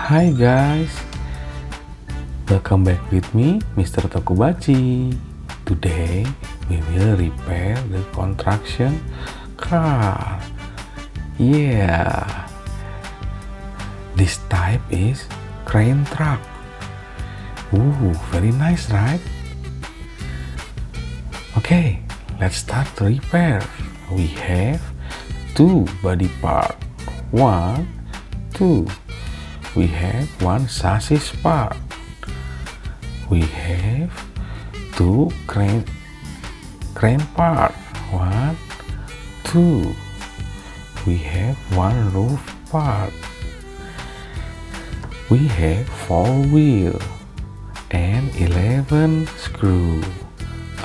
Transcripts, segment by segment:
Hi guys, welcome back with me, Mr. Tokubaci. Today we will repair the construction car. Yeah, this type is crane truck. Ooh, very nice, right? Okay, let's start the repair. We have two body part. 1, 2. We have one chassis part. We have two crane part. 1, 2. We have one roof part. We have 4 wheel and 11 screw.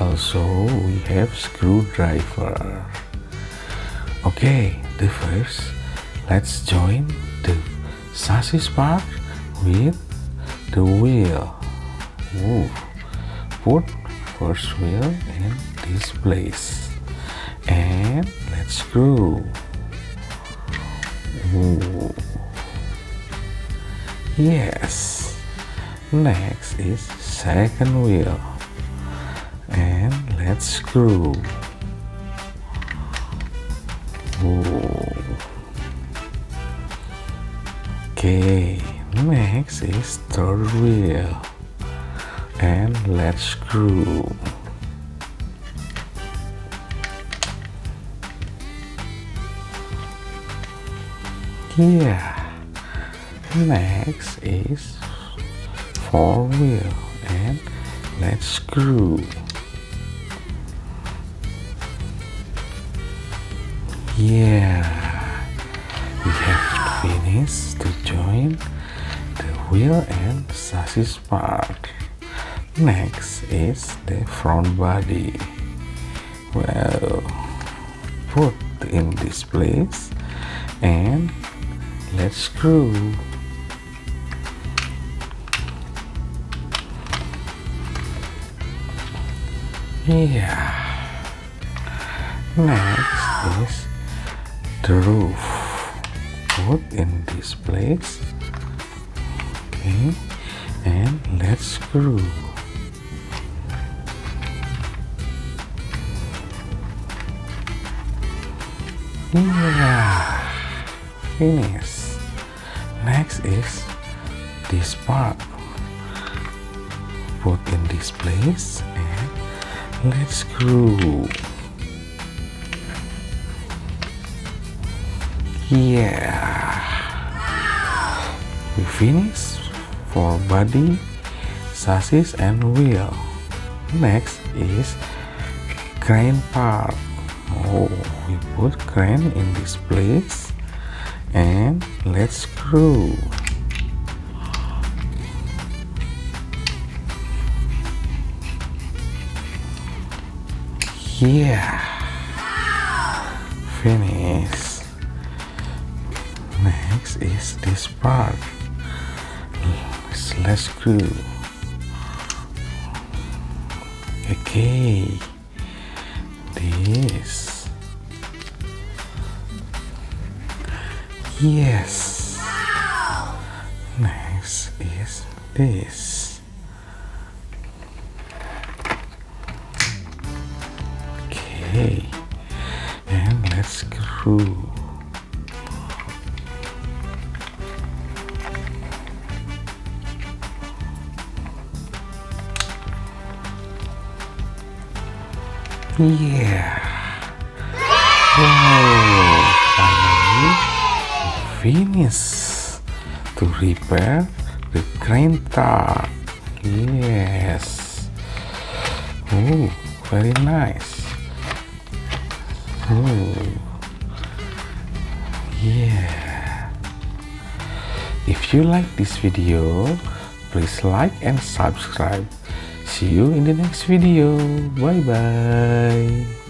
Also we have screwdriver. Okay, the first, let's join the chassis part with the wheel. Ooh. Put first wheel in this place and let's screw. Ooh. Yes. Next is second wheel and let's screw. Ooh. Okay, next is third wheel and let's screw. Yeah, next is 4 wheel and let's screw. Yeah, we have finished to join the wheel and chassis part. Next is the front body. Well, put in this place and let's screw. Yeah. Next is the roof. Put in this place. Okay, and let's screw. Yeah, finish. Next is this part. Put in this place and let's screw. Yeah, we finish for body, chassis and wheel. Next is crane part. Oh, we put crane in this place and let's screw. Yeah, finish. Next is this part. Let's screw. Okay, this. Yes. Next is this. Okay, and let's screw. Yeah. Wow. Finally, we finish to repair the crane truck. Yes. Oh, very nice. Oh. Yeah. If you like this video, please like and subscribe. See you in the next video. Bye bye.